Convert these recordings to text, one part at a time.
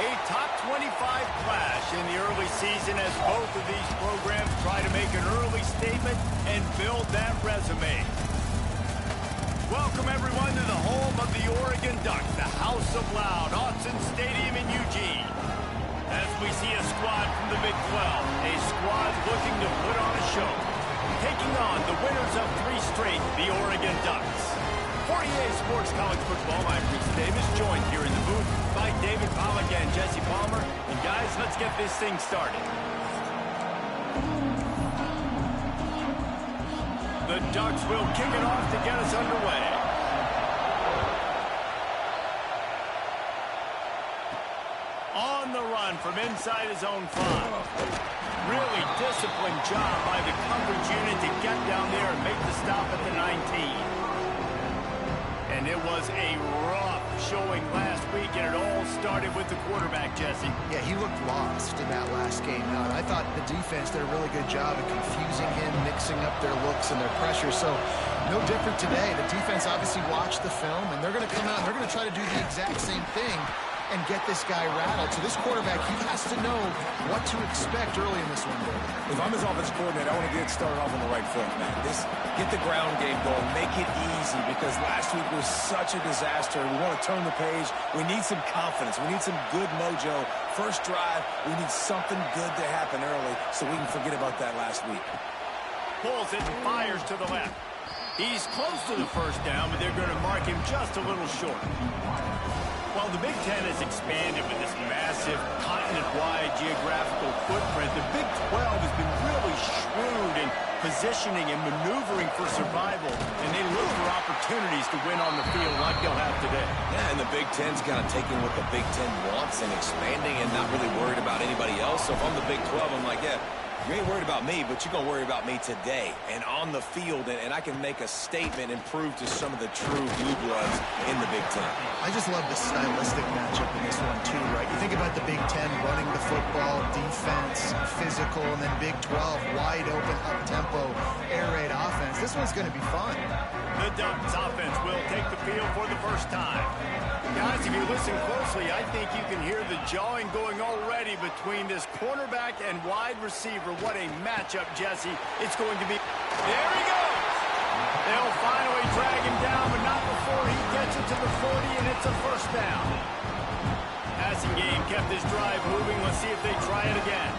A top 25 clash in the early season as both of these programs try to make an early statement and build that resume. Welcome, everyone, to the home of the Oregon Ducks, the House of Loud, Autzen Stadium in Eugene. As we see a squad from the Big 12, a squad looking to put on a show, taking on the winners of 3 straight, the Oregon Ducks. For EA Sports College Football, I'm Reese Davis, joined here in the booth by David Pollack and Jesse Palmer. And guys, let's get this thing started. The Ducks will kick it off to get us underway. On the run from inside his own 5. Really disciplined job by the coverage unit to get down there and make the stop at the 19. And it was a rough showing last week, and it all started with the quarterback, Jesse. Yeah, he looked lost in that last game. Now, I thought the defense did a really good job of confusing him, mixing up their looks and their pressure. So, no different today. The defense obviously watched the film, and they're going to come out and they're going to try to do the exact same thing and get this guy rattled. So this quarterback, he has to know what to expect early in this one. If I'm his offensive coordinator, I want to get started off on the right foot, man. Get the ground game going. Make it easy, because last week was such a disaster. We want to turn the page. We need some confidence. We need some good mojo. First drive, we need something good to happen early so we can forget about that last week. Pulls it and fires to the left. He's close to the first down, but they're going to mark him just a little short. While the Big Ten has expanded with this massive continent-wide geographical footprint, the Big 12 has been really shrewd in positioning and maneuvering for survival, and they look for opportunities to win on the field like they'll have today. Yeah, and the Big Ten's kind of taking what the Big Ten wants and expanding and not really worried about anybody else. So if I'm the Big 12, I'm like, yeah, you ain't worried about me, but you're going to worry about me today and on the field, and I can make a statement and prove to some of the true blue bloods in the Big Ten. I just love the stylistic matchup in this one, too, right? You think about the Big Ten running the football, defense, physical, and then Big 12, wide open, up-tempo, air raid offense. This one's going to be fun. The Ducks offense will take the field for the first time. Guys, if you listen closely, I think you can hear the jawing going already between this cornerback and wide receiver. What a matchup, Jesse. It's going to be... There he goes! They'll finally drag him down, but not before he gets it to the 40, and it's a first down. Passing game kept his drive moving. Let's see if they try it again.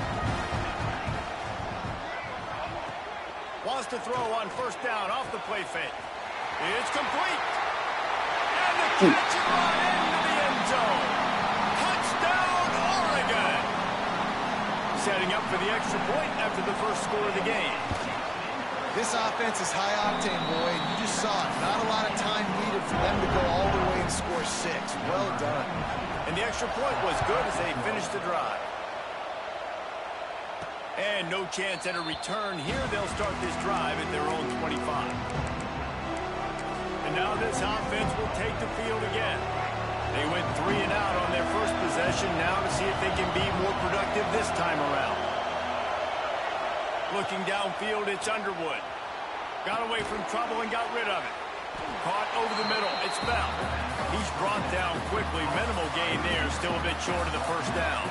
Wants to throw on first down off the play fake. It's complete. And the catch is right into the end zone. Touchdown, Oregon. Setting up for the extra point after the first score of the game. This offense is high octane, boy. You just saw it. Not a lot of time needed for them to go all the way and score 6. Well done. And the extra point was good as they finished the drive. And no chance at a return here. They'll start this drive at their own 25. And now this offense will take the field again. They went 3 and out on their first possession. Now to see if they can be more productive this time around. Looking downfield, it's Underwood. Got away from trouble and got rid of it. Caught over the middle. It's Bell. He's brought down quickly. Minimal gain there. Still a bit short of the first down.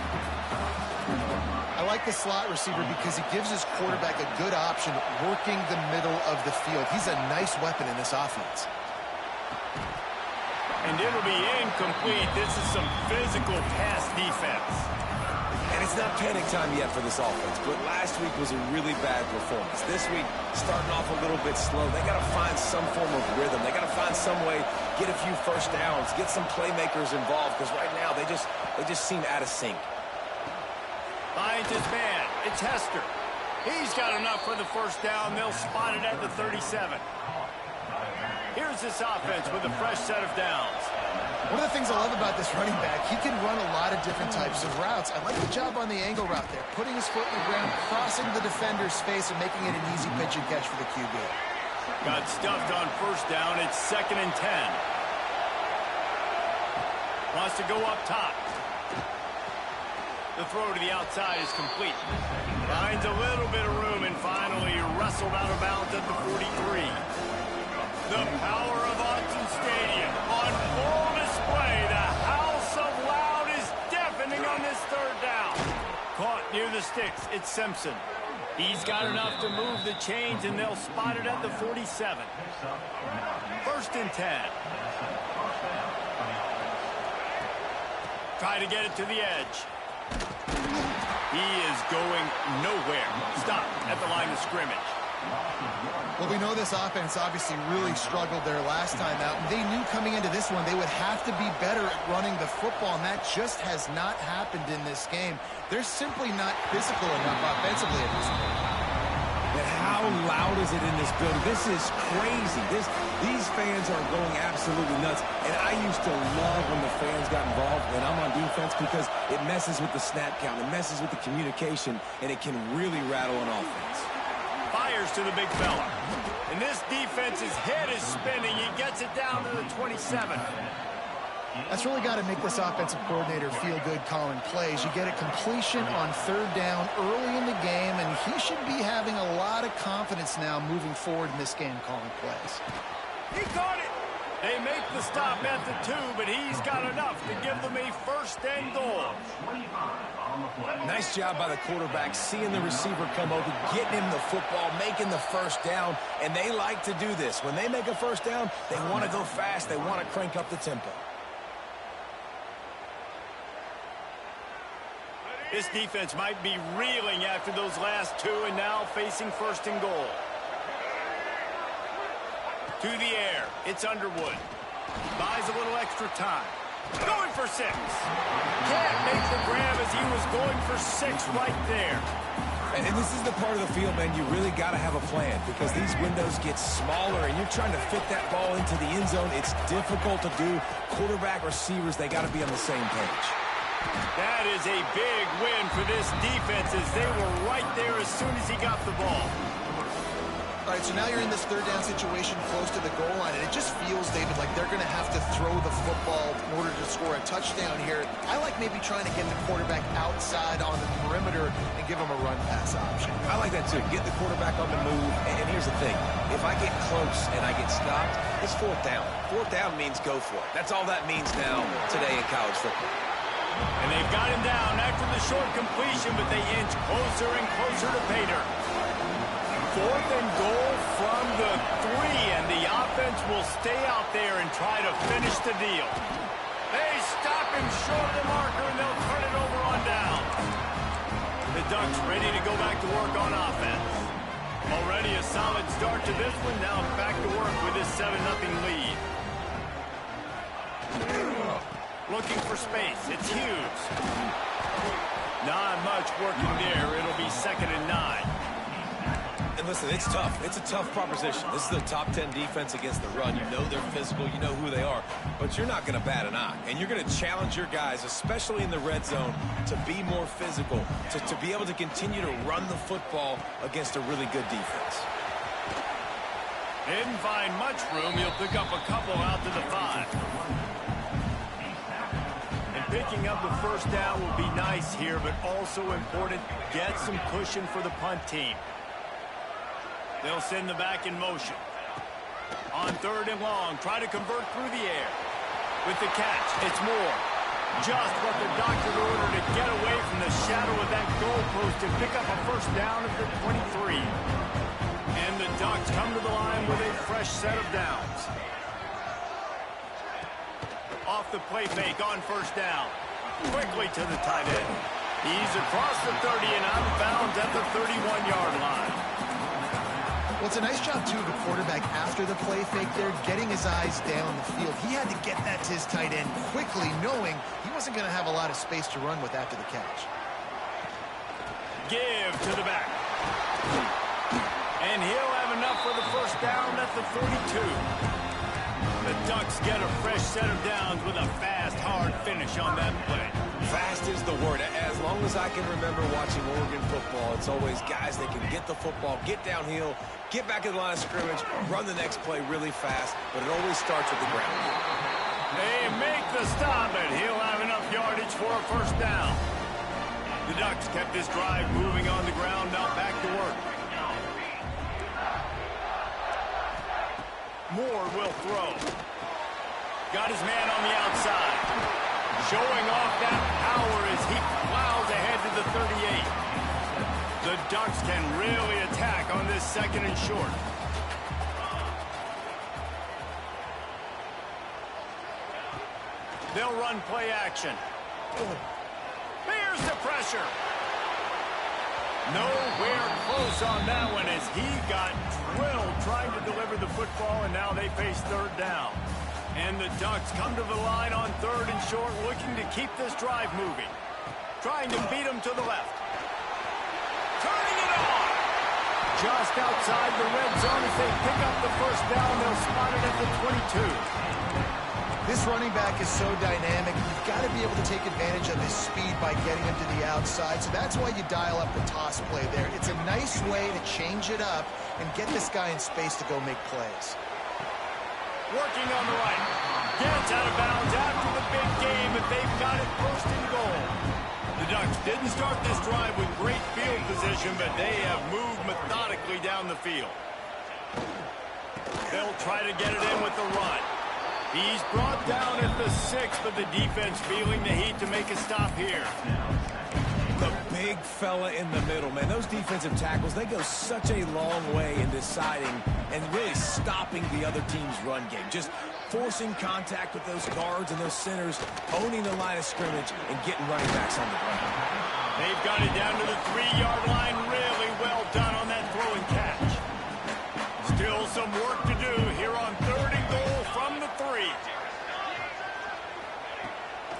I like the slot receiver because he gives his quarterback a good option working the middle of the field. He's a nice weapon in this offense. And it'll be incomplete. This is some physical pass defense. And it's not panic time yet for this offense, but last week was a really bad performance. This week, starting off a little bit slow. They got to find some form of rhythm. They got to find some way, get a few first downs, get some playmakers involved, because right now they just seem out of sync. Finds his man. It's Hester. He's got enough for the first down. They'll spot it at the 37. Here's this offense with a fresh set of downs. One of the things I love about this running back, he can run a lot of different types of routes. I like the job on the angle route there, putting his foot in the ground, crossing the defender's face, and making it an easy pitch and catch for the QB. Got stuffed on first down. It's 2nd and 10. Wants to go up top. The throw to the outside is complete. Finds a little bit of room and finally wrestled out of bounds at the 43. The power of Autzen Stadium on full display. The House of Loud is deafening on it's Simpson. He's got enough to move the chains, and they'll spot it at the 47. 1st and 10. Try to get it to the edge. He is going nowhere. Stop at the line of scrimmage. Well, we know this offense obviously really struggled there last time out. And they knew coming into this one they would have to be better at running the football, and that just has not happened in this game. They're simply not physical enough offensively at this point. And how loud is it in this building? This is crazy. These fans are going absolutely nuts. And I used to love when the fans got involved when I'm on defense because it messes with the snap count, it messes with the communication, and it can really rattle an offense. Fires to the big fella. And this defense's head is spinning. He gets it down to the 27. That's really got to make this offensive coordinator feel good calling plays. You get a completion on 3rd down early in the game, and he should be having a lot of confidence now moving forward in this game calling plays. He caught it. They make the stop at the 2, but he's got enough to give them a 1st and goal. Nice job by the quarterback, seeing the receiver come open, getting him the football, making the 1st down, and they like to do this. When they make a 1st down, they want to go fast, they want to crank up the tempo. This defense might be reeling after those last 2 and now facing 1st and goal. To the air, it's Underwood. Buys a little extra time. Going for 6. Can't make the grab as he was going for 6 right there. And this is the part of the field, man, you really got to have a plan because these windows get smaller and you're trying to fit that ball into the end zone. It's difficult to do. Quarterback, receivers, they got to be on the same page. That is a big win for this defense as they were right there as soon as he got the ball. All right, so now you're in this 3rd down situation close to the goal line, and it just feels, David, like they're going to have to throw the football in order to score a touchdown here. I like maybe trying to get the quarterback outside on the perimeter and give him a run-pass option. I like that, too. Get the quarterback on the move, and here's the thing. If I get close and I get stopped, it's 4th down. 4th down means go for it. That's all that means now today in college football. And they've got him down after the short completion, but they inch closer and closer to Pater. 4th and goal from the 3, and the offense will stay out there and try to finish the deal. They stop him short of the marker, and they'll turn it over on down. The Ducks ready to go back to work on offense. Already a solid start to this one. Now back to work with this 7-0 lead. Looking for space. It's Hughes. Not much working there. It'll be 2nd and 9. And listen, it's tough. It's a tough proposition. This is a top 10 defense against the run. You know they're physical. You know who they are. But you're not going to bat an eye. And you're going to challenge your guys, especially in the red zone, to be more physical, to be able to continue to run the football against a really good defense. Didn't find much room. He'll pick up a couple out to the 5. Picking up the 1st down will be nice here, but also important, get some cushion for the punt team. They'll send the back in motion. On 3rd and long, try to convert through the air. With the catch, it's Moore. Just what the doctor ordered to get away from the shadow of that goalpost and pick up a 1st down at the 23. And the Ducks come to the line with a fresh set of downs. Off the play fake on 1st down. Quickly to the tight end. He's across the 30 and out of bounds at the 31-yard line. Well, it's a nice job, too, of the quarterback after the play fake there, getting his eyes down the field. He had to get that to his tight end quickly, knowing he wasn't going to have a lot of space to run with after the catch. Give to the back. And he'll have enough for the 1st down at the 42. The Ducks get a fresh set of downs with a fast, hard finish on that play. Fast is the word. As long as I can remember watching Oregon football, it's always guys that can get the football, get downhill, get back in the line of scrimmage, run the next play really fast, but it always starts with the ground. They make the stop, and he'll have enough yardage for a 1st down. The Ducks kept this drive moving on the ground, now back to work. Moore will throw. Got his man on the outside. Showing off that power as he plows ahead to the 38. The Ducks can really attack on this 2nd and short. They'll run play action. Here's the pressure. Nowhere close on that one as he got drilled trying to deliver the football, and now they face 3rd down. And the Ducks come to the line on 3rd and short, looking to keep this drive moving. Trying to beat them to the left. Turning it on. Just outside the red zone as they pick up the 1st down. They'll spot it at the 22. This running back is so dynamic. You've got to be able to take advantage of his speed by getting him to the outside. So that's why you dial up the toss play there. It's a nice way to change it up and get this guy in space to go make plays. Working on the right. Gets out of bounds after the big game, but they've got it 1st and goal. The Ducks didn't start this drive with great field position, but they have moved methodically down the field. They'll try to get it in with the run. He's brought down at the 6, but the defense feeling the heat to make a stop here. The big fella in the middle, man. Those defensive tackles, they go such a long way in deciding and really stopping the other team's run game. Just forcing contact with those guards and those centers, owning the line of scrimmage, and getting running backs on the ground. They've got it down to the 3-yard line. Really well done on that throw and catch. Still some work to do here on 3rd and goal from the 3.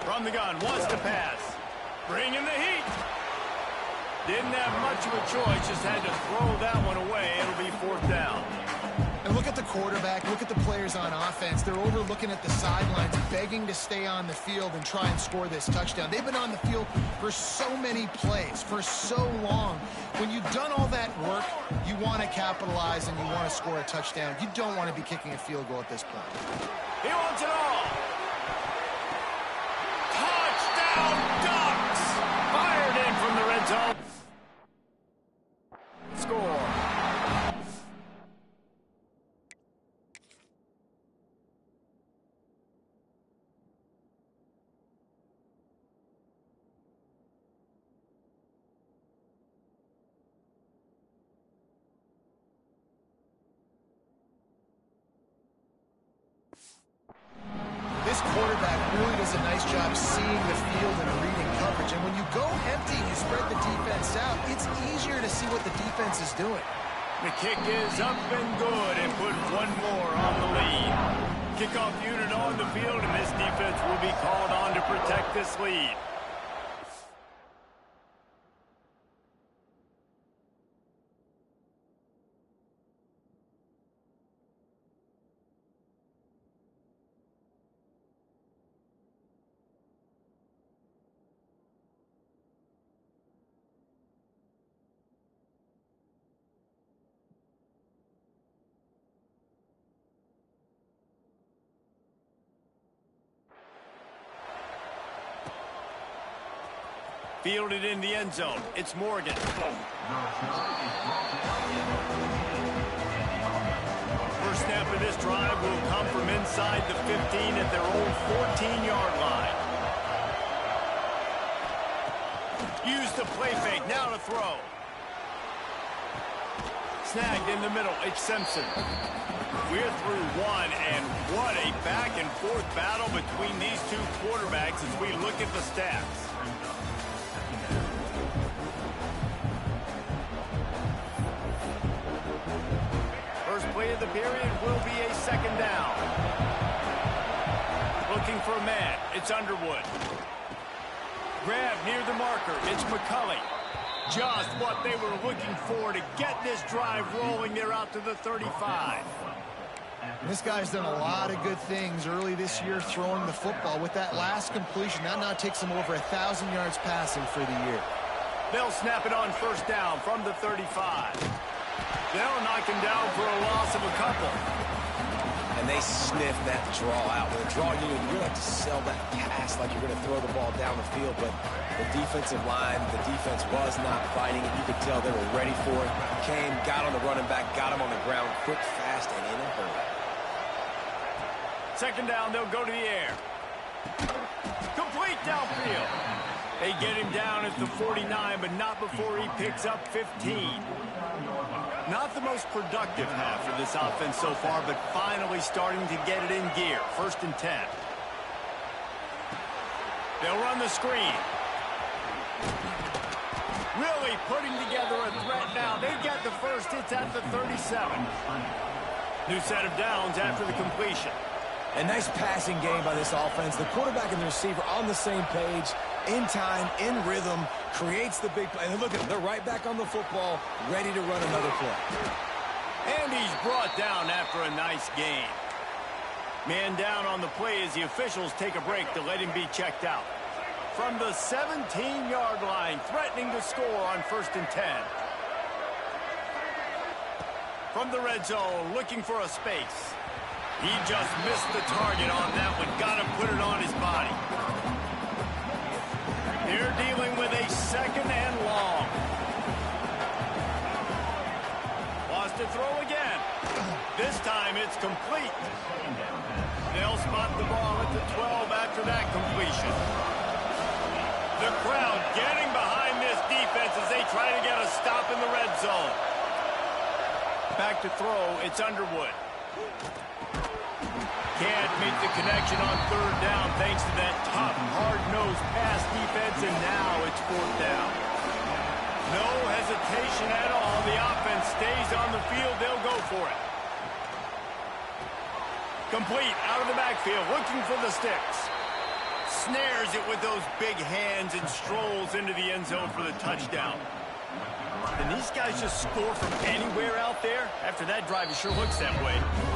From the gun, wants to pass. Bringing the heat. Didn't have much of a choice, just had to throw that one away. It'll be 4th down. And look at the quarterback, look at the players on offense. They're overlooking at the sidelines, begging to stay on the field and try and score this touchdown. They've been on the field for so many plays, for so long. When you've done all that work, you want to capitalize and you want to score a touchdown. You don't want to be kicking a field goal at this point. He wants it all. Touchdown, Ducks! Fired in from the red zone. Score. This quarterback really does a nice job seeing the field and reading coverage. And when you go empty and you spread the defense out, it's easier to see what the defense is doing. The kick is up and good and put one more on the lead. Kickoff unit on the field, and this defense will be called on to protect this lead. Fielded in the end zone. It's Morgan. First snap of this drive will come from inside the 15 at their own 14-yard line. Use the play fake. Now to throw. Snagged in the middle. It's Simpson. We're through one, and what a back-and-forth battle between these two quarterbacks as we look at the stats. First play of the period will be a 2nd down. Looking for a man. It's Underwood. Grab near the marker. It's McCulley. Just what they were looking for to get this drive rolling. They're out to the 35. This guy's done a lot of good things early this year throwing the football. With that last completion, that now takes him over 1,000 yards passing for the year. They'll snap it on 1st down from the 35. They'll knock him down for a loss of a couple. And they sniff that draw out. With a draw unit, you really have to sell that pass like you're going to throw the ball down the field. But the defensive line, the defense was not fighting it. You could tell they were ready for it. Came, got on the running back, got him on the ground quick, fast, and in a hurry. 2nd down, they'll go to the air. Complete downfield. They get him down at the 49, but not before he picks up 15. Not the most productive half for this offense so far, but finally starting to get it in gear. 1st and 10. They'll run the screen. Really putting together a threat now. They get the first. It's at the 37. New set of downs after the completion. A nice passing game by this offense. The quarterback and the receiver on the same page, in time, in rhythm, creates the big play. And look at them. They're right back on the football, ready to run another play. And he's brought down after a nice gain. Man down on the play as the officials take a break to let him be checked out. From the 17-yard line, threatening to score on 1st and 10. From the red zone, looking for a space. He just missed the target on that one. Got to put it on his body. They're dealing with a 2nd and long. Wants to throw again. This time it's complete. They'll spot the ball at the 12 after that completion. The crowd getting behind this defense as they try to get a stop in the red zone. Back to throw, it's Underwood. Can't make the connection on 3rd down thanks to that tough, hard-nosed pass defense, and now it's 4th down. No hesitation at all. The offense stays on the field. They'll go for it. Complete out of the backfield, looking for the sticks. Snares it with those big hands and strolls into the end zone for the touchdown. And these guys just score from anywhere out there. After that drive, it sure looks that way.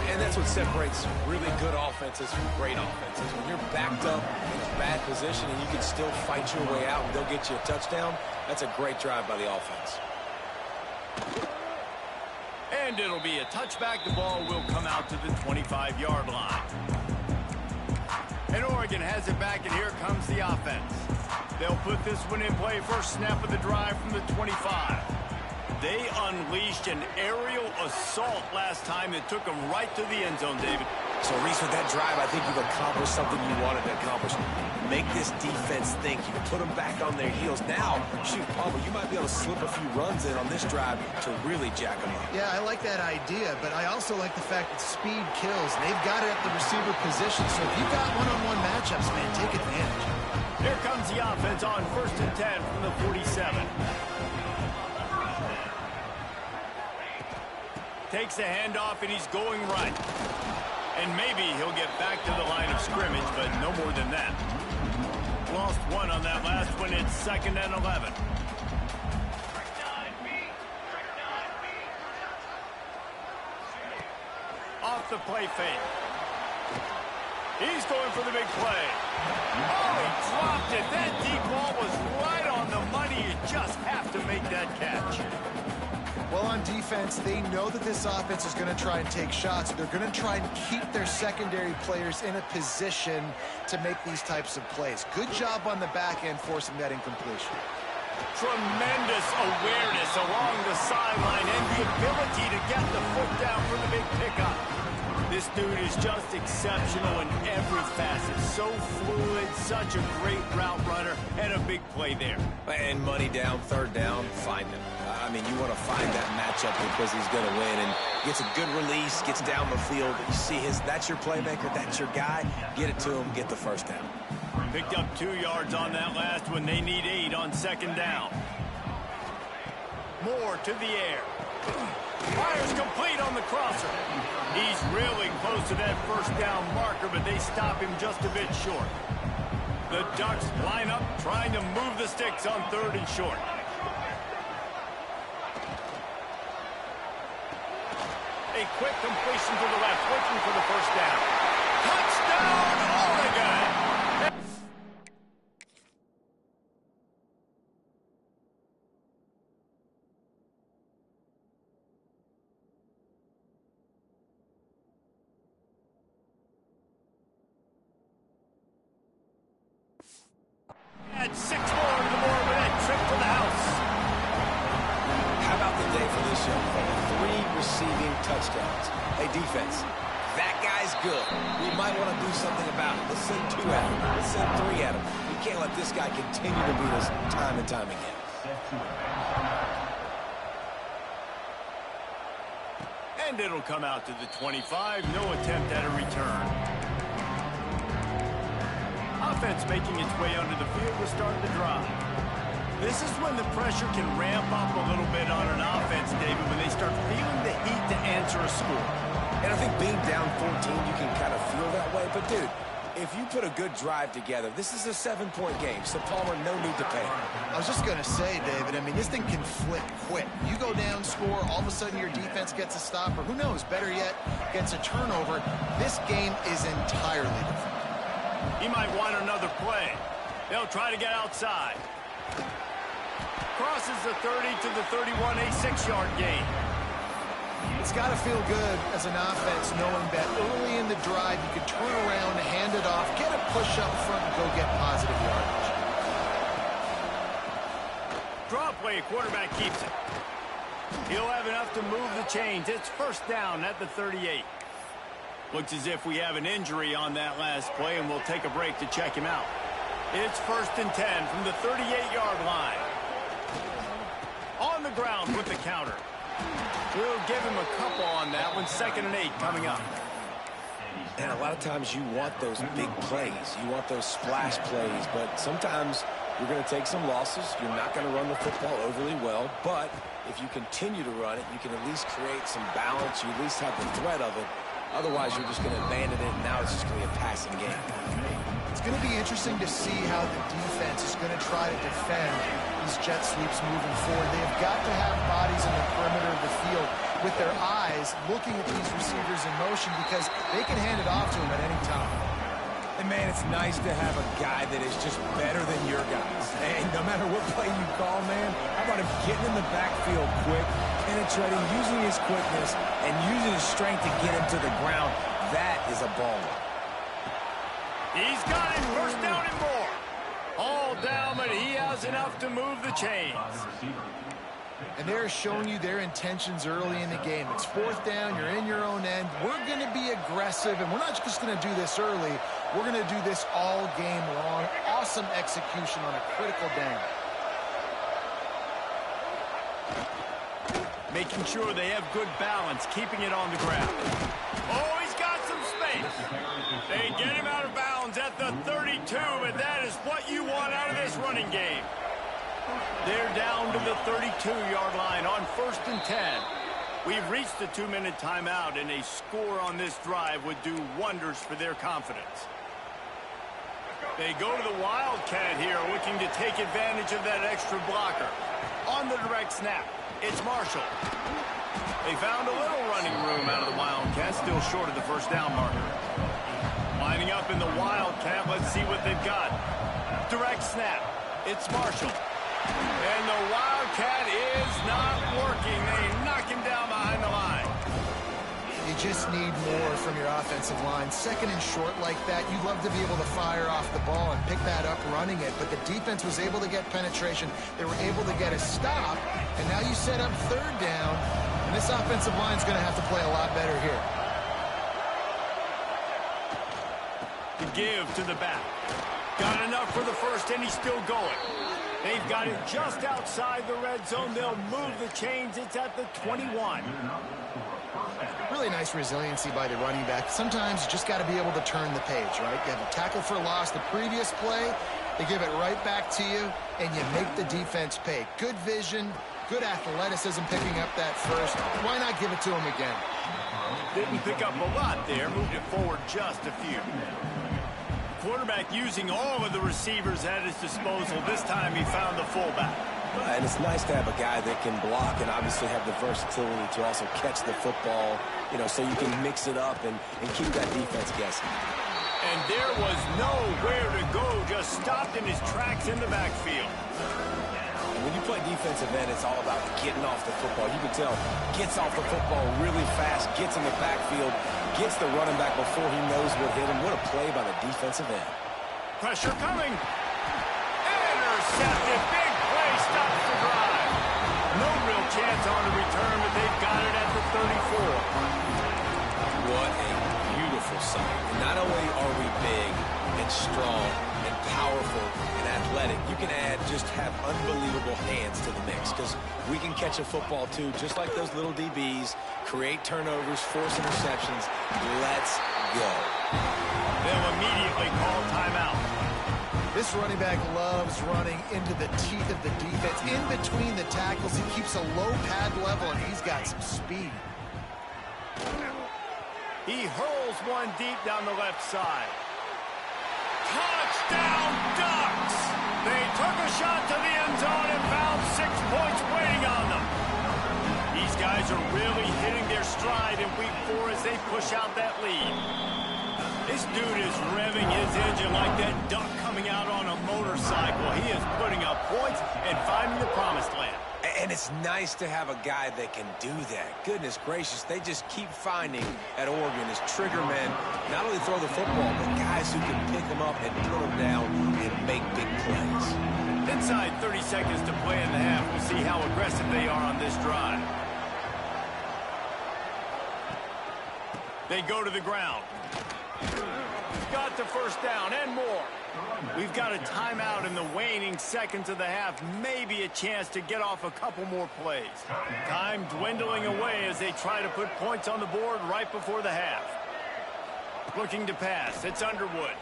And that's what separates really good offenses from great offenses. When you're backed up in a bad position and you can still fight your way out and they'll get you a touchdown, that's a great drive by the offense. And it'll be a touchback. The ball will come out to the 25-yard line. And Oregon has it back, and here comes the offense. They'll put this one in play. First snap of the drive from the 25. They unleashed an aerial assault last time that took them right to the end zone, David. So, Reese, with that drive, I think you've accomplished something you wanted to accomplish. Make this defense think. You put them back on their heels. Now, shoot, Palmer, you might be able to slip a few runs in on this drive to really jack them up. Yeah, I like that idea, but I also like the fact that speed kills. They've got it at the receiver position, so if you've got one-on-one matchups, man, take advantage. Here comes the offense on 1st and 10 from the 47. Takes the handoff, and he's going right. And maybe he'll get back to the line of scrimmage, but no more than that. Lost one on that last one. It's 2nd and 11. Off the play fake. He's going for the big play. Oh, he dropped it. That deep ball was right on the money. You just have to make that catch. Well, on defense, they know that this offense is going to try and take shots. They're going to try and keep their secondary players in a position to make these types of plays. Good job on the back end forcing that incompletion. Tremendous awareness along the sideline and the ability to get the foot down for the big pickup. This dude is just exceptional in every facet. So fluid, such a great route runner, and a big play there. And money down, 3rd down, find him. I mean, you want to find that matchup because he's going to win, and gets a good release, gets down the field. You see that's your playmaker, that's your guy. Get it to him, get the 1st down. Picked up 2 yards on that last one. They need 8 on 2nd down. Moore to the air. Fires complete on the crosser. He's really close to that 1st down marker, but they stop him just a bit short. The Ducks line up, trying to move the sticks on 3rd and short. A quick completion to the left, looking for the 1st down. Touchdown, Oregon! Add 6 more to the board with that trip to the house. How about the day for this young fella? 3 receiving touchdowns. Hey, defense, that guy's good. We might want to do something about it. Let's send 2 at him. Let's send 3 at him. We can't let this guy continue to beat us time and time again. And it'll come out to the 25. No attempt at a return. Offense making its way under the field to start the drive. This is when the pressure can ramp up a little bit on an offense, David, when they start feeling the heat to answer a score. And I think being down 14, you can kind of feel that way. But, dude, if you put a good drive together, this is a 7-point game. So, Palmer, no need to panic. I was just going to say, David, I mean, this thing can flip quick. You go down, score, all of a sudden your defense gets a stop, or who knows, better yet, gets a turnover. This game is entirely different. He might want another play. They'll try to get outside. Crosses the 30 to the 31, a 6-yard gain. It's got to feel good as an offense knowing that early in the drive you can turn around, hand it off, get a push up front, and go get positive yardage. Draw play, quarterback keeps it. He'll have enough to move the chains. It's first down at the 38. Looks as if we have an injury on that last play, and we'll take a break to check him out. It's 1st and 10 from the 38-yard line. On the ground with the counter. We'll give him a couple on that one. 2nd and 8 coming up. And a lot of times you want those big plays. You want those splash plays. But sometimes you're going to take some losses. You're not going to run the football overly well. But if you continue to run it, you can at least create some balance. You at least have the threat of it. Otherwise, you're just going to abandon it, and now it's just going to be a passing game. It's going to be interesting to see how the defense is going to try to defend these jet sweeps moving forward. They've got to have bodies in the perimeter of the field with their eyes looking at these receivers in motion because they can hand it off to them at any time. And, man, it's nice to have a guy that is just better than your guys. And no matter what play you call, man, how about him getting in the backfield quick, penetrating, using his quickness, and using his strength to get him to the ground? That is a baller. He's got it. First down and more. All down, but he has enough to move the chains. And they're showing you their intentions early in the game. It's 4th down. You're in your own end. We're going to be aggressive, and we're not just going to do this early. We're going to do this all game long. Awesome execution on a critical down. Making sure they have good balance, keeping it on the ground. Oh, he's got some space. They get him out of bounds at the 32, and that is what you want out of this running game. They're down to the 32-yard line on 1st and 10. We've reached the 2-minute timeout, and a score on this drive would do wonders for their confidence. They go to the Wildcat here, looking to take advantage of that extra blocker. On the direct snap, it's Marshall. They found a little running room out of the Wildcat, still short of the first down marker. Lining up in the Wildcat, let's see what they've got. Direct snap, it's Marshall. And the Wildcat is not working. They knock him down behind the line. You just need more from your offensive line. 2nd and short like that, you'd love to be able to fire off the ball and pick that up running it. But the defense was able to get penetration. They were able to get a stop. And now you set up 3rd down. And this offensive line is going to have to play a lot better here. To give to the back. Got enough for the first, and he's still going. They've got it just outside the red zone. They'll move the chains. It's at the 21. Really nice resiliency by the running back. Sometimes you just got to be able to turn the page, right? You have a tackle for loss the previous play. They give it right back to you, and you make the defense pay. Good vision, good athleticism picking up that first. Why not give it to him again? Didn't pick up a lot there. Moved it forward just a few. Quarterback using all of the receivers at his disposal. This time he found the fullback. And it's nice to have a guy that can block and obviously have the versatility to also catch the football, you know, so you can mix it up and keep that defense guessing. And there was nowhere to go, just stopped in his tracks in the backfield. And when you play defensive end, it's all about getting off the football. You can tell, gets off the football really fast, gets in the backfield, gets the running back before he knows what hit him. What a play by the defensive end. Pressure coming. Intercepted. Big play stops the drive. No real chance on the return, but they've got it at the 34. What a beautiful sight. Not only are we big and strong and powerful and athletic, you can have unbelievable hands to the mix, because we can catch a football too, just like those little DBs, create turnovers, force interceptions. Let's go. They'll immediately call timeout. This running back loves running into the teeth of the defense. In between the tackles, he keeps a low pad level, and he's got some speed. He hurls one deep down the left side. Touchdown, Ducks! They took a shot to the end zone and found 6 points waiting on them. These guys are really hitting their stride in week 4 as they push out that lead. This dude is revving his engine like that duck coming out on a motorcycle. He is putting up points and finding the promised land. And it's nice to have a guy that can do that. Goodness gracious, they just keep finding at Oregon as trigger men, not only throw the football, but guys who can pick them up and put them down and make big plays. Inside 30 seconds to play in the half. We'll see how aggressive they are on this drive. They go to the ground. Got the first down and more. We've got a timeout in the waning seconds of the half. Maybe a chance to get off a couple more plays. Time dwindling away as they try to put points on the board right before the half. Looking to pass. It's Underwood.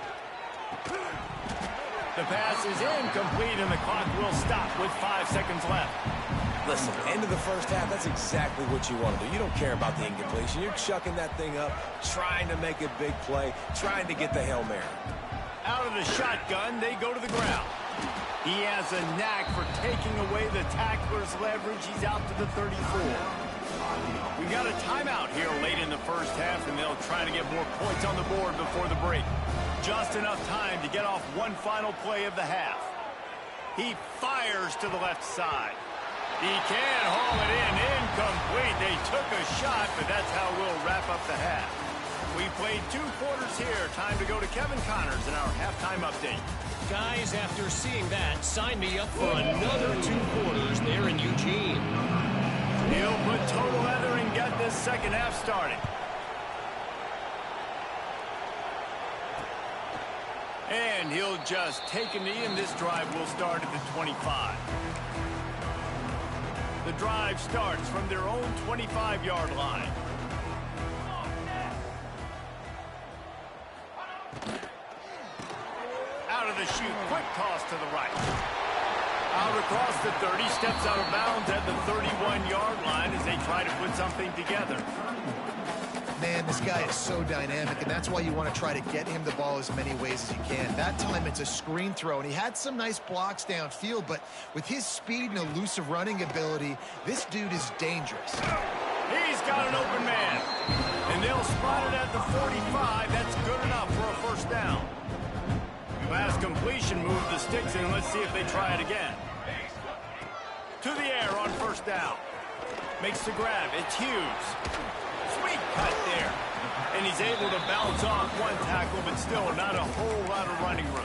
The pass is incomplete and the clock will stop with 5 seconds left. Listen, end of the first half, that's exactly what you want to do. You don't care about the incompletion. You're chucking that thing up, trying to make a big play, trying to get the Hail Mary. Out of the shotgun, they go to the ground. He has a knack for taking away the tackler's leverage. He's out to the 34. We got a timeout here late in the first half, and they'll try to get more points on the board before the break. Just enough time to get off one final play of the half. He fires to the left side. He can haul it in. Incomplete. They took a shot, but that's how we'll wrap up the half. We played 2 quarters here. Time to go to Kevin Connors in our halftime update. Guys, after seeing that, sign me up for another 2 quarters there in Eugene. He'll put total leather and get this second half started. And he'll just take a knee, and this drive will start at the 25. The drive starts from their own 25-yard line. Out of the chute, quick toss to the right. Out across the 30, steps out of bounds at the 31-yard line as they try to put something together. Man, this guy is so dynamic, and that's why you want to try to get him the ball as many ways as you can. That time, it's a screen throw, and he had some nice blocks downfield, but with his speed and elusive running ability, this dude is dangerous. He's got an open man, and they'll spot it at the 45. That's good enough for a first down. Pass completion, move the sticks in. Let's see if they try it again. To the air on first down. Makes the grab. It's Hughes. Sweet cut there. And he's able to bounce off one tackle, but still not a whole lot of running room.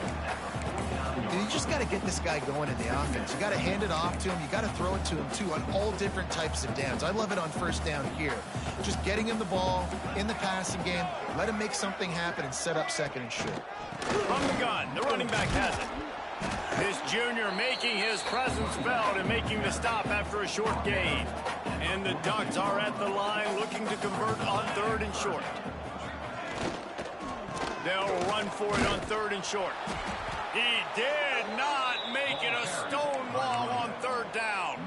You just got to get this guy going in the offense. You got to hand it off to him. You got to throw it to him, too, on all different types of downs. I love it on first down here. Just getting him the ball in the passing game, let him make something happen and set up second and short. From the gun, the running back has it. This junior making his presence felt and making the stop after a short gain. And the Ducks are at the line looking to convert on 3rd and short. They'll run for it on 3rd and short. He did not make it a stone wall on 3rd down.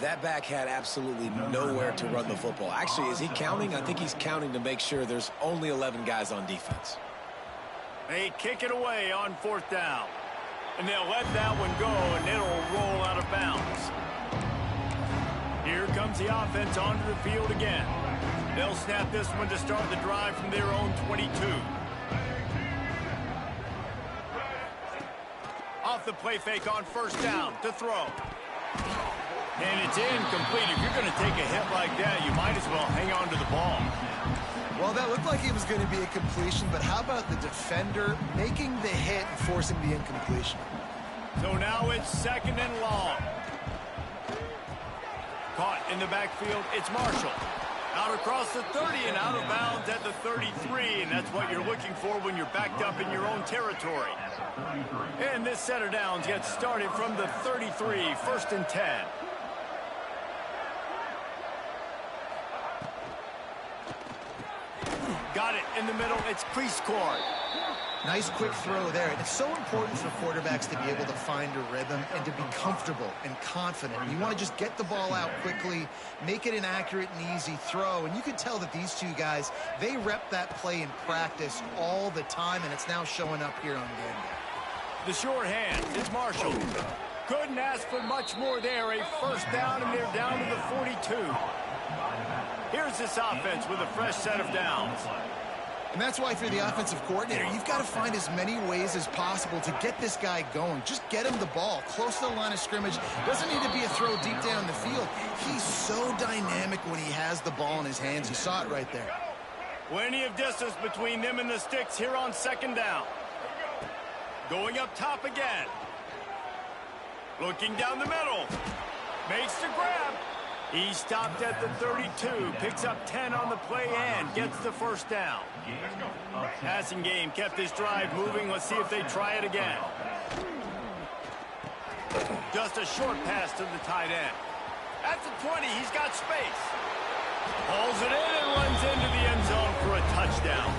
That back had absolutely nowhere to run the football. Actually, is he counting? I think he's counting to make sure there's only 11 guys on defense. They kick it away on 4th down. And they'll let that one go, and it'll roll out of bounds. Here comes the offense onto the field again. They'll snap this one to start the drive from their own 22. Off the play fake on first down to throw. And it's incomplete. If you're going to take a hit like that, you might as well hang on to the ball. Well, that looked like it was going to be a completion, but how about the defender making the hit and forcing the incompletion? So now it's 2nd and long. Caught in the backfield, it's Marshall. Out across the 30 and out of bounds at the 33, and that's what you're looking for when you're backed up in your own territory. And this set of downs gets started from the 33, 1st and 10. Got it in the middle. It's crease court. Nice quick throw there. And it's so important for quarterbacks to be able to find a rhythm and to be comfortable and confident. You want to just get the ball out quickly, make it an accurate and easy throw. And you can tell that these two guys, they rep that play in practice all the time, and it's now showing up here on game day. The short hand is Marshall. Couldn't ask for much more there. A first down, and they're down to the 42. Here's this offense with a fresh set of downs. And that's why, if you're the offensive coordinator, you've got to find as many ways as possible to get this guy going. Just get him the ball close to the line of scrimmage. Doesn't need to be a throw deep down the field. He's so dynamic when he has the ball in his hands. You saw it right there. Plenty of distance between them and the sticks here on 2nd down. Going up top again. Looking down the middle. Makes the grab. He stopped at the 32, picks up 10 on the play and gets the first down. Passing game kept this drive moving. Let's see if they try it again. Just a short pass to the tight end. At the 20, he's got space. Pulls it in and runs into the end zone for a touchdown.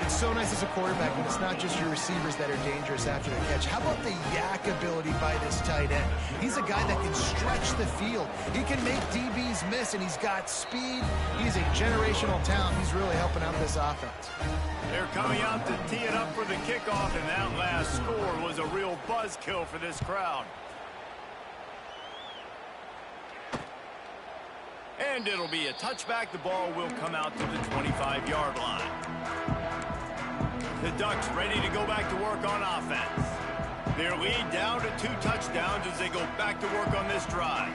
It's so nice as a quarterback when it's not just your receivers that are dangerous after the catch. How about the yak ability by this tight end? He's a guy that can stretch the field. He can make DBs miss, and he's got speed. He's a generational talent. He's really helping out this offense. They're coming out to tee it up for the kickoff, and that last score was a real buzzkill for this crowd. And it'll be a touchback. The ball will come out to the 25-yard line. The Ducks ready to go back to work on offense. Their lead down to 2 touchdowns as they go back to work on this drive.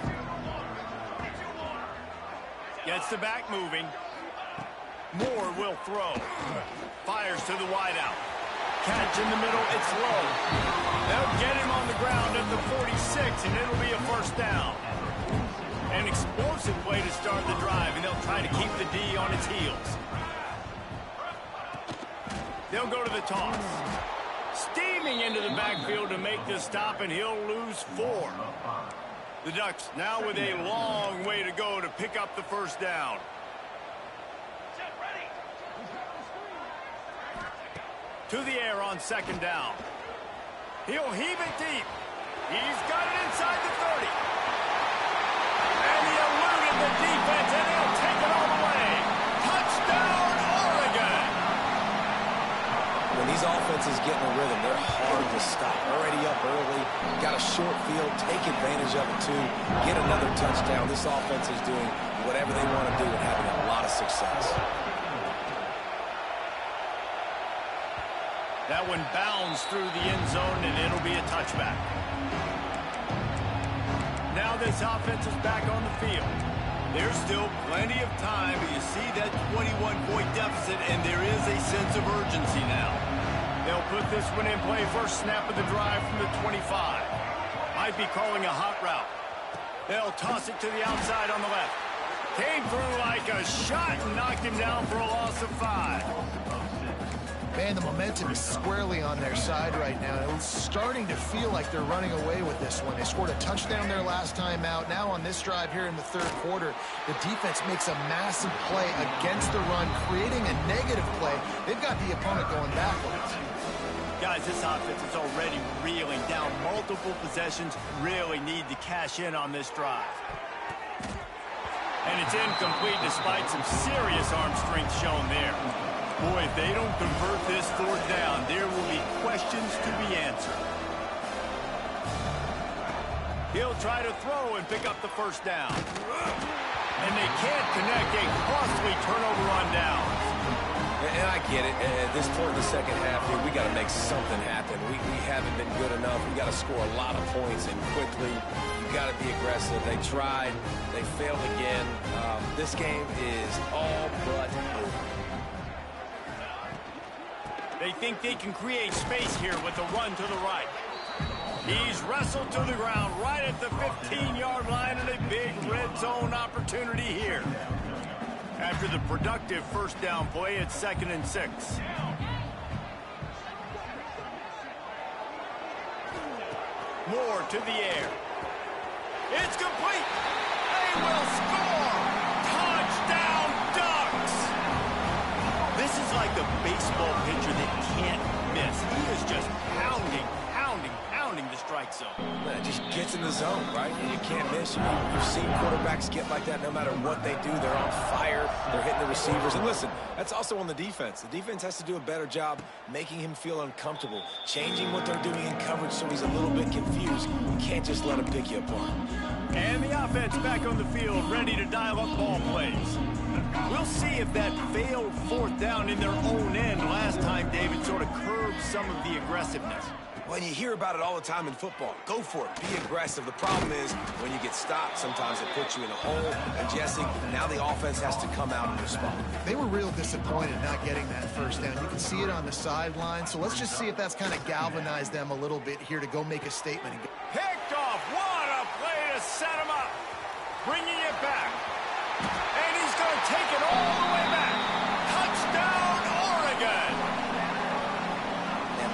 Gets the back moving. Moore will throw. Fires to the wideout. Catch in the middle. It's low. They'll get him on the ground at the 46, and it'll be a first down. An explosive play to start the drive, and they'll try to keep the D on its heels. They'll go to the toss. Steaming into the backfield to make the stop, and he'll lose 4. The Ducks now with a long way to go to pick up the first down. To the air on 2nd down. He'll heave it deep. He's got it inside the 30. And he eluded the defense, and he'll take it all the way. Touchdown, Oregon! When these offenses get in a rhythm, they're hard to stop. Already up early, got a short field, take advantage of it too, get another touchdown. This offense is doing whatever they want to do and having a lot of success. That one bounds through the end zone, and it'll be a touchback. Now this offense is back on the field. There's still plenty of time, but you see that 21-point deficit, and there is a sense of urgency now. They'll put this one in play. First snap of the drive from the 25. Might be calling a hot route. They'll toss it to the outside on the left. Came through like a shot and knocked him down for a loss of 5. Man, the momentum is squarely on their side right now. It's starting to feel like they're running away with this one. They scored a touchdown their last time out. Now on this drive here in the 3rd quarter, the defense makes a massive play against the run, creating a negative play. They've got the opponent going backwards. Guys, this offense is already reeling down multiple possessions. Really need to cash in on this drive. And it's incomplete despite some serious arm strength shown there. Boy, if they don't convert this 4th down, there will be questions to be answered. He'll try to throw and pick up the first down. And they can't connect. A costly turnover on downs. And I get it. At this point in the second half here, we got to make something happen. We haven't been good enough. We got to score a lot of points and quickly. You got to be aggressive. They tried. They failed again. This game is all but over. They think they can create space here with the run to the right. He's wrestled to the ground right at the 15-yard line, and a big red zone opportunity here. After the productive first down play, it's 2nd and 6. Moore to the air. It's complete. They will score. Touchdown, Ducks. This is like a baseball pitcher that can't miss. He is just pounding the strike zone. Man, it just gets in the zone, right? You can't miss. You've seen quarterbacks get like that no matter what they do. They're on fire. They're hitting the receivers. And listen, that's also on the defense. The defense has to do a better job making him feel uncomfortable, changing what they're doing in coverage so he's a little bit confused. You can't just let him pick you apart. And the offense back on the field, ready to dial up ball plays. We'll see if that failed 4th down in their own end last time, David, sort of curbed some of the aggressiveness. Well, you hear about it all the time in football. Go for it. Be aggressive. The problem is when you get stopped, sometimes it puts you in a hole. And, Jesse, now the offense has to come out and respond. They were real disappointed not getting that first down. You can see it on the sideline. So let's just see if that's kind of galvanized them a little bit here to go make a statement. Picked off. What a play to set him up. Bringing it back. And he's going to take it all the way back. Touchdown, Oregon.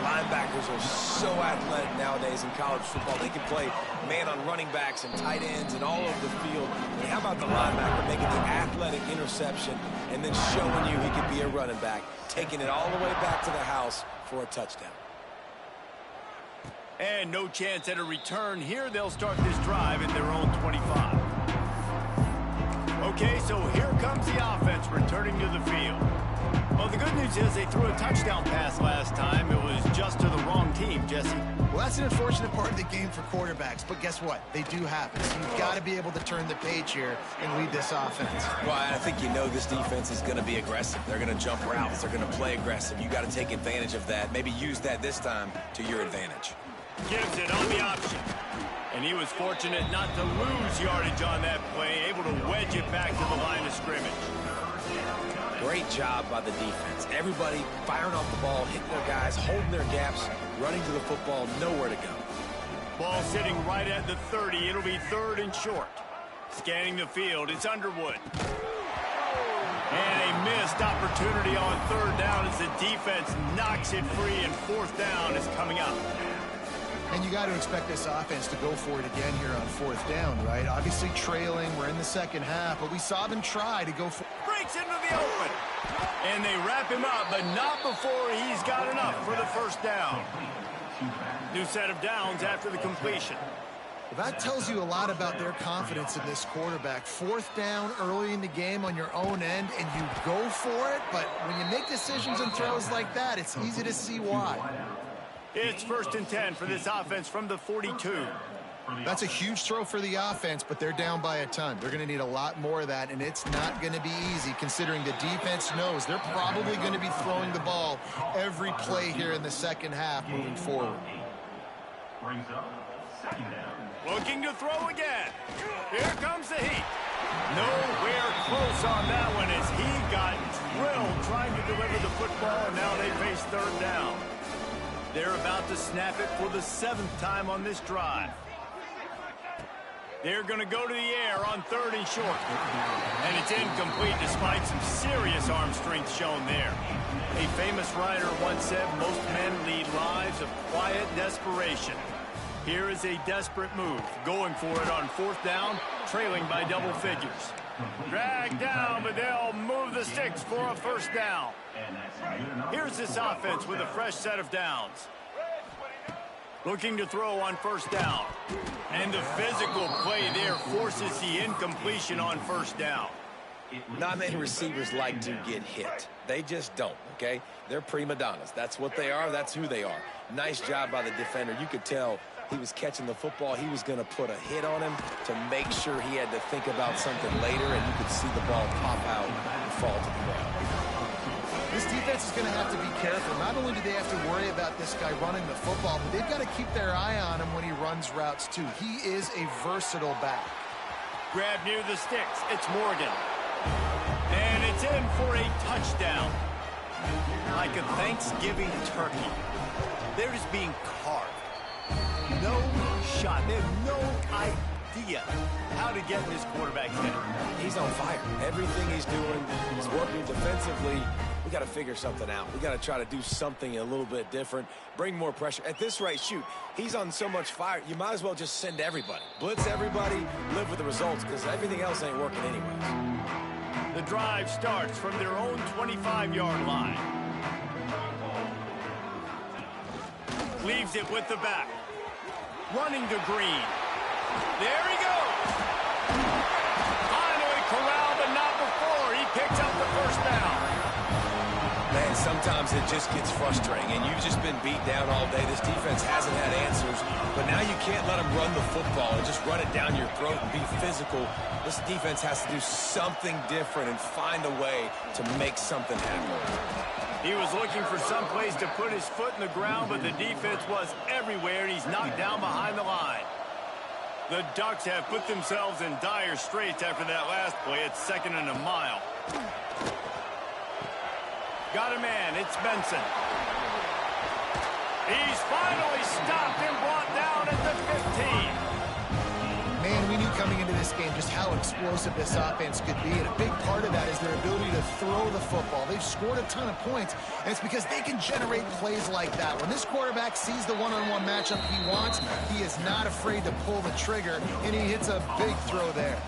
Linebackers are so athletic nowadays in college football. They can play man on running backs and tight ends and all over the field. And how about the linebacker making the athletic interception and then showing you he could be a running back, taking it all the way back to the house for a touchdown. And no chance at a return here. They'll start this drive in their own 25. Okay, so here comes the offense returning to the field. Well, the good news is they threw a touchdown pass last time. It was just to the wrong team, Jesse. Well, that's an unfortunate part of the game for quarterbacks, but guess what? They do happen. So you've got to be able to turn the page here and lead this offense. Well, I think you know this defense is going to be aggressive. They're going to jump routes. They're going to play aggressive. You got to take advantage of that. Maybe use that this time to your advantage. Gives it on the option. And he was fortunate not to lose yardage on that play, able to wedge it back to the line of scrimmage. Great job by the defense. Everybody firing off the ball, hitting their guys, holding their gaps, running to the football, nowhere to go. Ball sitting right at the 30. It'll be 3rd and short. Scanning the field, it's Underwood. And a missed opportunity on 3rd down as the defense knocks it free, and 4th down is coming up. And you got to expect this offense to go for it again here on 4th down, right? Obviously trailing. We're in the second half, but we saw them try to go for it. Breaks into the open. And they wrap him up, but not before he's got enough for the 1st down. New set of downs after the completion. Well, that tells you a lot about their confidence in this quarterback. 4th down early in the game on your own end, and you go for it. But when you make decisions and throws like that, it's easy to see why. It's 1st and 10 for this offense from the 42. That's a huge throw for the offense, but they're down by a ton. They're going to need a lot more of that, and it's not going to be easy considering the defense knows they're probably going to be throwing the ball every play here in the second half moving forward. Looking to throw again. Here comes the heat. Nowhere close on that one as he got drilled trying to deliver the football, and now they face 3rd down. They're about to snap it for the 7th time on this drive. They're going to go to the air on 3rd and short. And it's incomplete despite some serious arm strength shown there. A famous writer once said, most men lead lives of quiet desperation. Here is a desperate move, going for it on 4th down, trailing by double figures. Dragged down, but they'll move the sticks for a 1st down. Here's this offense with a fresh set of downs. Looking to throw on 1st down. And the physical play there forces the incompletion on 1st down. Not many receivers like to get hit. They just don't, okay? They're prima donnas. That's what they are. That's who they are. Nice job by the defender. You could tell he was catching the football. He was going to put a hit on him to make sure he had to think about something later, and you could see the ball pop out and fall to the ground. This defense is going to have to be careful. Not only do they have to worry about this guy running the football, but they've got to keep their eye on him when he runs routes, too. He is a versatile back. Grab near the sticks. It's Morgan. And it's in for a touchdown. Like a Thanksgiving turkey. They're just being carved. No shot. They have no idea how to get in this quarterback's head. He's on fire. Everything he's doing is working defensively. We got to figure something out. We got to try to do something a little bit different, bring more pressure. At this rate, shoot, he's on so much fire, you might as well just send everybody. Blitz everybody, live with the results, because everything else ain't working anyways. The drive starts from their own 25-yard line. Leaves it with the back. Running to Green. There he goes. Finally corralled, but not before. He picks up the first down. Man, sometimes it just gets frustrating, and you've just been beat down all day. This defense hasn't had answers, but now you can't let them run the football and just run it down your throat and be physical. This defense has to do something different and find a way to make something happen. He was looking for some place to put his foot in the ground, but the defense was everywhere, and he's knocked down behind the line. The Ducks have put themselves in dire straits after that last play. It's 2nd and a mile. Got a man. It's Benson. He's finally stopped and brought down at the 15. Man, we knew coming into this game just how explosive this offense could be, and a big part of that is their ability to throw the football. They've scored a ton of points, and it's because they can generate plays like that. When this quarterback sees the one-on-one matchup he wants, he is not afraid to pull the trigger, and he hits a big throw there.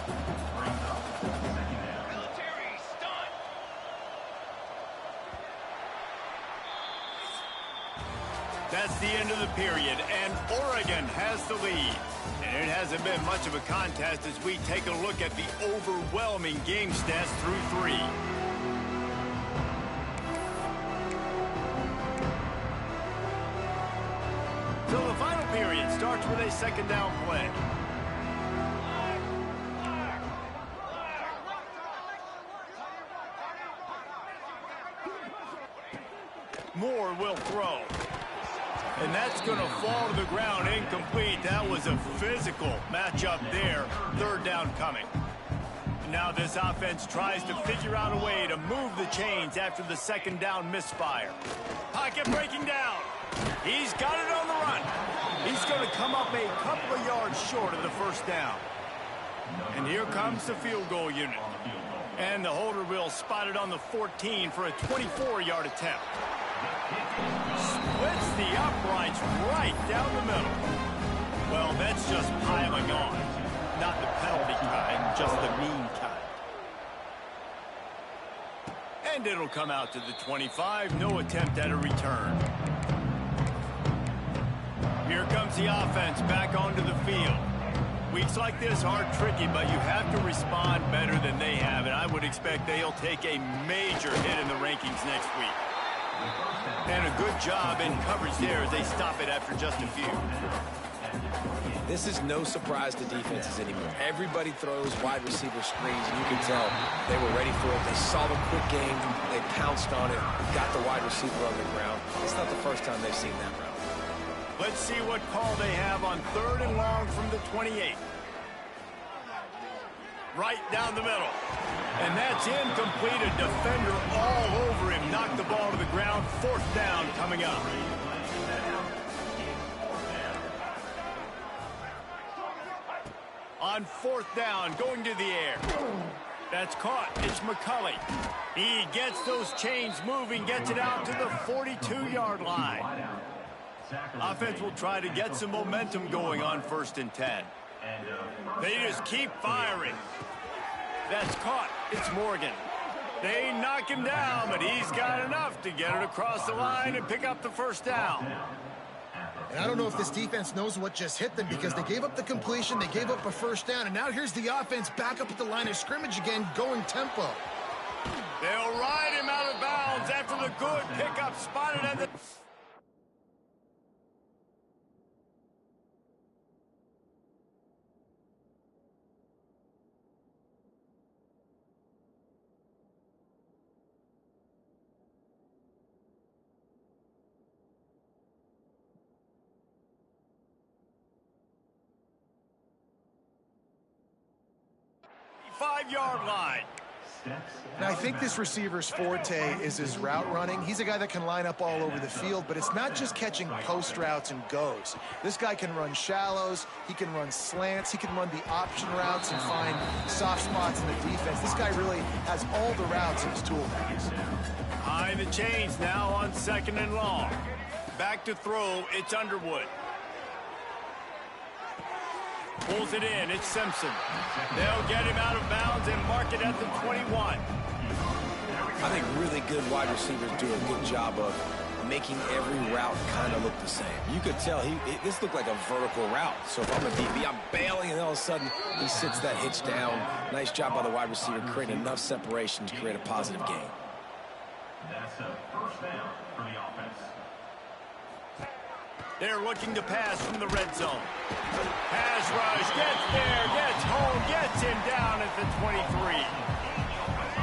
That's the end of the period, and Oregon has the lead. And it hasn't been much of a contest as we take a look at the overwhelming game stats through 3. So the final period starts with a 2nd down play. Moore will throw. And that's going to fall to the ground incomplete. That was a physical matchup there. 3rd down coming. Now this offense tries to figure out a way to move the chains after the 2nd down misfire. Pocket breaking down. He's got it on the run. He's going to come up a couple of yards short of the 1st down. And here comes the field goal unit. And the holder will spot it on the 14 for a 24-yard attempt. Splits the uprights right down the middle. Well, that's just piling on. Not the penalty kind, just the mean kind. And it'll come out to the 25. No attempt at a return. Here comes the offense back onto the field. Weeks like this are tricky, but you have to respond better than they have, and I would expect they'll take a major hit in the rankings next week. And a good job in coverage there as they stop it after just a few. This is no surprise to defenses anymore. Everybody throws wide receiver screens, and you can tell they were ready for it. They saw the quick game. They pounced on it, got the wide receiver on the ground. It's not the first time they've seen that route. Let's see what call they have on 3rd and long from the 28. Right down the middle. And that's incomplete. A defender all over him. Knocked the ball to the ground. 4th down coming up. On 4th down, going to the air. That's caught. It's McCulley. He gets those chains moving, gets it out to the 42-yard line. Offense will try to get some momentum going on 1st and 10. They just keep firing. That's caught. It's Morgan. They knock him down, but he's got enough to get it across the line and pick up the 1st down. And I don't know if this defense knows what just hit them, because they gave up the completion, they gave up a 1st down, and now here's the offense back up at the line of scrimmage again, going tempo. They'll ride him out of bounds after the good pickup spotted at the... Five-yard line. Now, I think this receiver's forte is his route running. He's a guy that can line up all over the field, but it's not just catching post routes and goes. This guy can run shallows, he can run slants, he can run the option routes and find soft spots in the defense. This guy really has all the routes in his toolbox. High the chains now on 2nd and long. Back to throw, it's Underwood. Pulls it in, it's Simpson. They'll get him out of bounds and mark it at the 21. I think really good wide receivers do a good job of making every route kind of look the same. You could tell this looked like a vertical route. So if I'm a DB, I'm bailing, and all of a sudden he sits that hitch down. Nice job by the wide receiver creating enough separation to create a positive gain. That's a first down for the offense. They're looking to pass from the red zone. Pass rush, gets there, gets home, gets him down at the 23.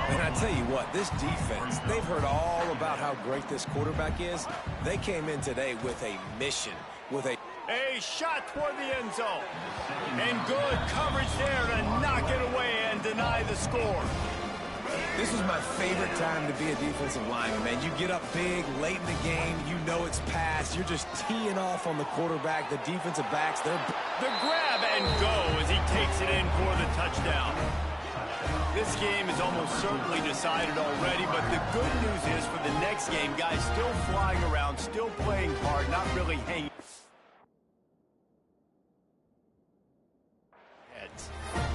And I tell you what, this defense, they've heard all about how great this quarterback is. They came in today with a mission, with a shot toward the end zone. And good coverage there to knock it away and deny the score. This was my favorite time to be a defensive lineman, man. You get up big, late in the game, you know it's past. You're just teeing off on the quarterback. The defensive backs, they're... The grab and go as he takes it in for the touchdown. This game is almost certainly decided already, but the good news is for the next game, guys still flying around, still playing hard, not really hanging.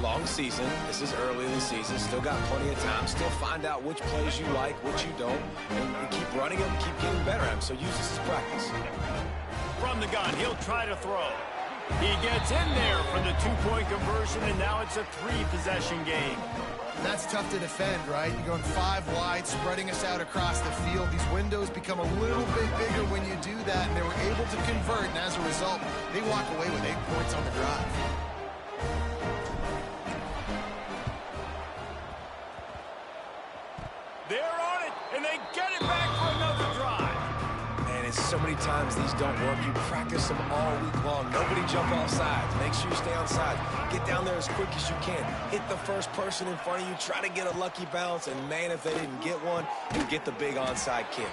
Long season. This is early in the season. Still got plenty of time. Still find out which plays you like, which you don't. And keep running them, keep getting better at them. So use this as practice. From the gun, he'll try to throw. He gets in there for the two-point conversion, and now it's a three-possession game. That's tough to defend, right? You're going 5 wide, spreading us out across the field. These windows become a little bit bigger when you do that, and they were able to convert, and as a result, they walk away with 8 points on the drive. They're on it, and they get it back for another drive. And it's so many times these don't work. You practice them all week long. Nobody jump off sides. Make sure you stay on sides. Get down there as quick as you can. Hit the first person in front of you. Try to get a lucky bounce. And, man, if they didn't get one, you get the big onside kick.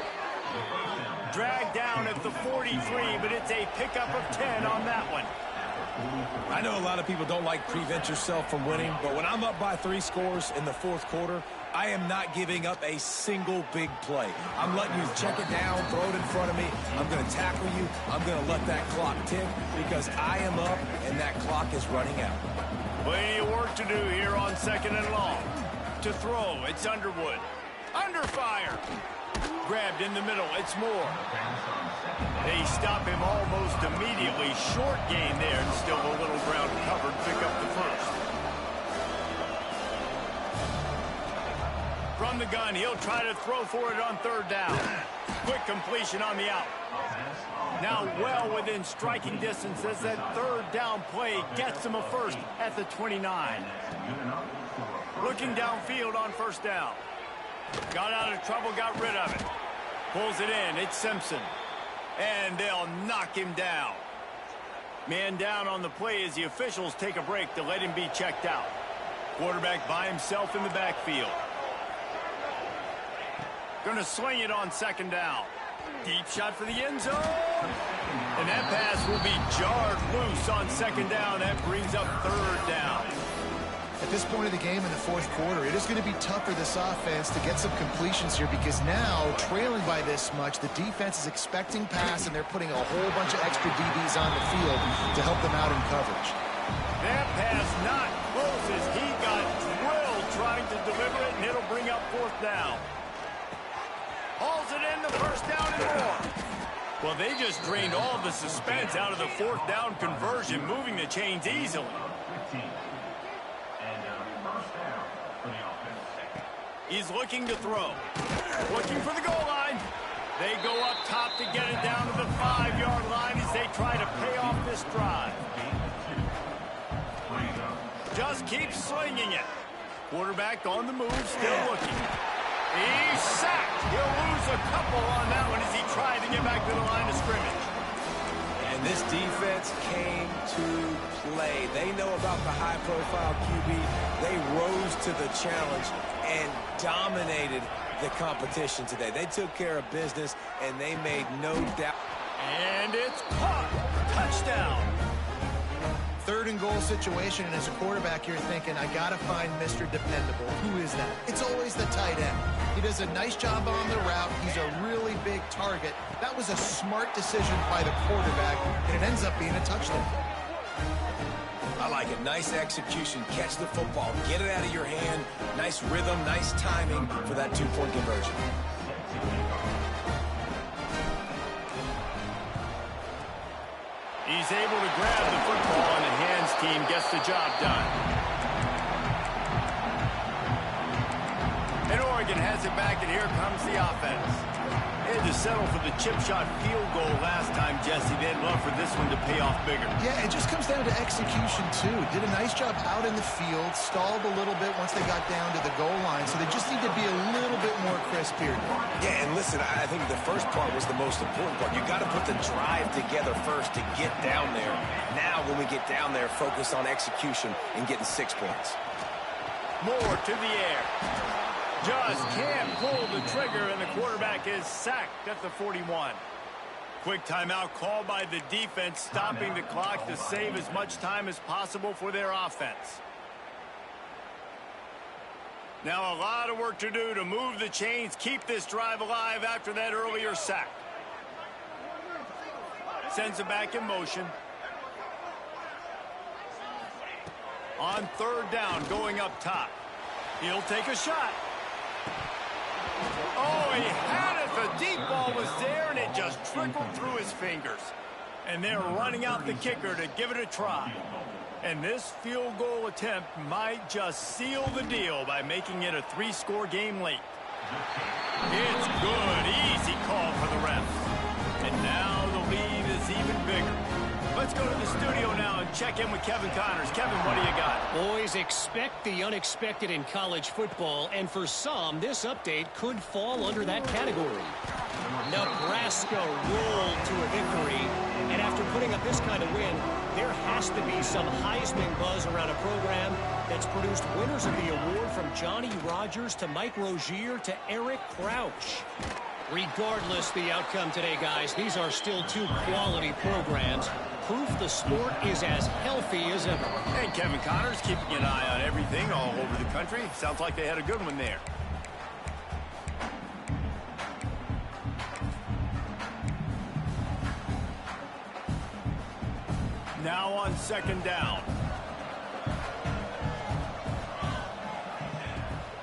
Dragged down at the 43, but it's a pickup of 10 on that one. I know a lot of people don't like prevent yourself from winning, but when I'm up by 3 scores in the 4th quarter, I am not giving up a single big play. I'm letting you check it down, throw it in front of me. I'm going to tackle you. I'm going to let that clock tick because I am up and that clock is running out. Plenty of work to do here on 2nd and long. To throw, it's Underwood. Under fire. Grabbed in the middle, it's Moore. They stop him almost immediately. Short gain there, and still a little ground covered. Pick up the first. From the gun, he'll try to throw for it on 3rd down. Quick completion on the out. Now well within striking distance as that 3rd down play gets him a first at the 29. Looking downfield on 1st down. Got out of trouble, got rid of it. Pulls it in, it's Simpson. And they'll knock him down. Man down on the play as the officials take a break to let him be checked out. Quarterback by himself in the backfield. Gonna sling it on 2nd down. Deep shot for the end zone. And that pass will be jarred loose on 2nd down. That brings up 3rd down. At this point of the game in the 4th quarter, it is going to be tough for this offense to get some completions here because now, trailing by this much, the defense is expecting pass, and they're putting a whole bunch of extra DBs on the field to help them out in coverage. That pass not close as he got drilled trying to deliver it, and it'll bring up 4th down. Hauls it in the 1st down and more. Well, they just drained all the suspense out of the 4th down conversion, moving the chains easily. He's looking to throw. Looking for the goal line. They go up top to get it down to the 5-yard line as they try to pay off this drive. Just keep slinging it. Quarterback on the move, still looking. He's sacked. He'll lose a couple on that one as he tried to get back to the line of scrimmage. And this defense came to play. They know about the high-profile QB. They rose to the challenge, and dominated the competition today. They took care of business, and they made no doubt. And it's caught. Touchdown. 3rd and goal situation, and as a quarterback, you're thinking, I got to find Mr. Dependable. Who is that? It's always the tight end. He does a nice job on the route. He's a really big target. That was a smart decision by the quarterback, and it ends up being a touchdown. I like it. Nice execution. Catch the football. Get it out of your hand. Nice rhythm, nice timing for that 2-point conversion. He's able to grab the football, and the hands team gets the job done. And Oregon has it back, and here comes the offense. They had to settle for the chip shot field goal last time, Jesse. They'd love for this one to pay off bigger. Yeah, it just comes down to execution, too. Did a nice job out in the field, stalled a little bit once they got down to the goal line, so they just need to be a little bit more crisp here. Yeah, and listen, I think the first part was the most important part. You got to put the drive together first to get down there. Now, when we get down there, focus on execution and getting 6 points. More to the air. Just can't pull the trigger, and the quarterback is sacked at the 41. Quick timeout called by the defense, stopping the clock to save as much time as possible for their offense. Now a lot of work to do to move the chains, keep this drive alive after that earlier sack. Sends it back in motion. On 3rd down, going up top. He'll take a shot. Oh, he had it. The deep ball was there, and it just trickled through his fingers. And they're running out the kicker to give it a try. And this field goal attempt might just seal the deal by making it a 3-score game late. It's good. Easy call for the refs. And now the lead is even bigger. Let's go to the studio now and check in with Kevin Connors. Kevin, what do you got? Boys, expect the unexpected in college football, and for some, this update could fall under that category. Nebraska rolled to a victory, and after putting up this kind of win, there has to be some Heisman buzz around a program that's produced winners of the award from Johnny Rodgers to Mike Rozier to Eric Crouch. Regardless the outcome today, guys, these are still 2 quality programs. Proof the sport is as healthy as ever. And Kevin Connors keeping an eye on everything all over the country. Sounds like they had a good one there. Now on 2nd down.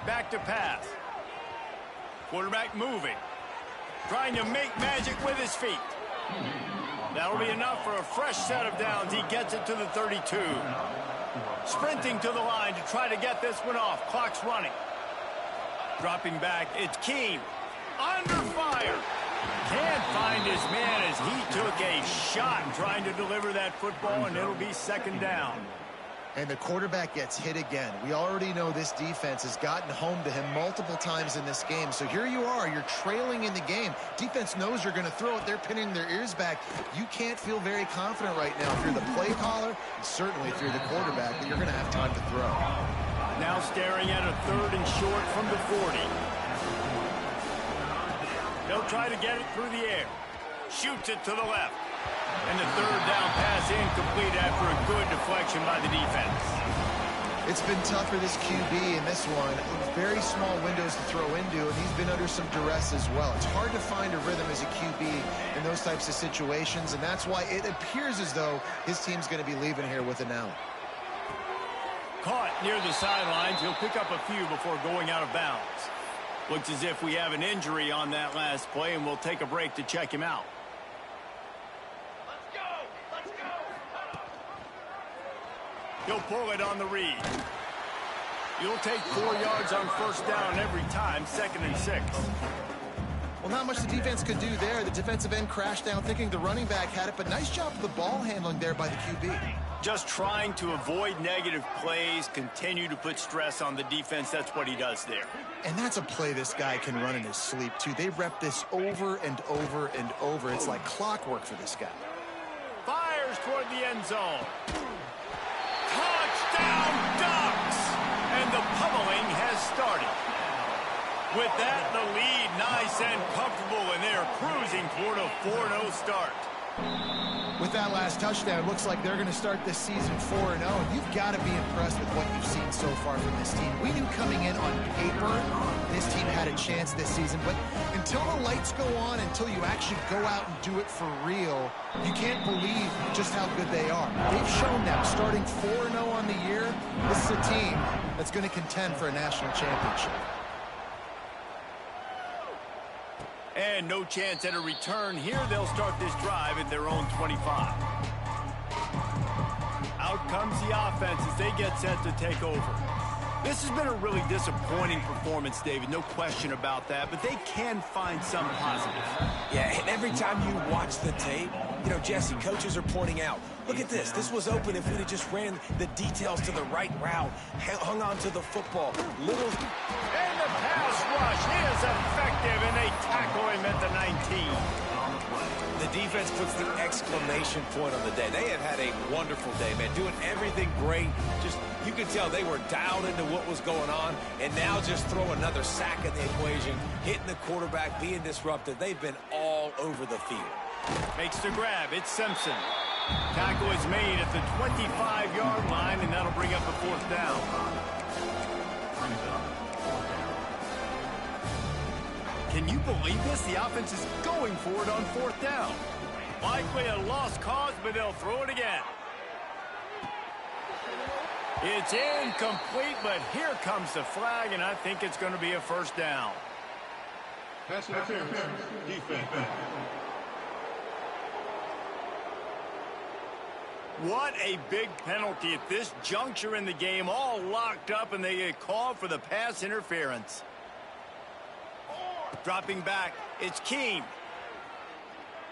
Back to pass. Quarterback moving. Trying to make magic with his feet. That'll be enough for a fresh set of downs. He gets it to the 32. Sprinting to the line to try to get this one off. Clock's running. Dropping back, it's Keene. Under fire. Can't find his man as he took a shot trying to deliver that football, and it'll be 2nd down. And the quarterback gets hit again. We already know this defense has gotten home to him multiple times in this game. So here you are, you're trailing in the game. Defense knows you're going to throw it. They're pinning their ears back. You can't feel very confident right now if you're the play caller, and certainly if you're the quarterback, that you're going to have time to throw. Now staring at a 3rd and short from the 40. They'll try to get it through the air. Shoots it to the left. And the 3rd down pass incomplete after a good deflection by the defense. It's been tough for this QB in this one. Very small windows to throw into, and he's been under some duress as well. It's hard to find a rhythm as a QB in those types of situations, and that's why it appears as though his team's going to be leaving here with an L. Caught near the sidelines. He'll pick up a few before going out of bounds. Looks as if we have an injury on that last play, and we'll take a break to check him out. He'll pull it on the read. You'll take 4 yards on 1st down every time, 2nd and 6. Well, not much the defense could do there. The defensive end crashed down thinking the running back had it, but nice job of the ball handling there by the QB. Just trying to avoid negative plays, continue to put stress on the defense. That's what he does there. And that's a play this guy can run in his sleep, too. They rep this over and over and over. It's like clockwork for this guy. Fires toward the end zone. Touchdown, Ducks! And the pummeling has started. With that, the lead nice and comfortable, and they're cruising toward a 4-0 start. With that last touchdown, it looks like they're going to start this season 4-0. You've got to be impressed with what you've seen so far from this team. We knew coming in on paper this team had a chance this season, but until the lights go on, until you actually go out and do it for real, you can't believe just how good they are. They've shown that starting 4-0 on the year, this is a team that's going to contend for a national championship. And no chance at a return here. They'll start this drive at their own 25. Out comes the offense as they get set to take over. This has been a really disappointing performance, David. No question about that, but they can find some positive. Yeah, and every time you watch the tape, you know, Jesse, coaches are pointing out, look at this. This was open if we'd have just ran the details to the right route, hung on to the football. And the pass rush is effective, and they tackle him at the 19. The defense puts the exclamation point on the day. They have had a wonderful day, man, doing everything great. Just, you could tell they were dialed into what was going on, and now just throw another sack in the equation, hitting the quarterback, being disruptive. They've been all over the field. Makes the grab. It's Simpson. Tackle is made at the 25-yard line, and that'll bring up a 4th down. Can you believe this? The offense is going for it on 4th down. Likely a lost cause, but they'll throw it again. It's incomplete, but here comes the flag, and I think it's going to be a 1st down. Pass interference. Defense. What a big penalty at this juncture in the game. All locked up, and they get called for the pass interference. Dropping back, it's Keene.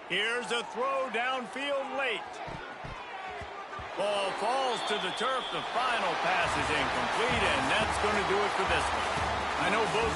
Here's a throw downfield late. Ball falls to the turf. The final pass is incomplete, and that's going to do it for this one. I know both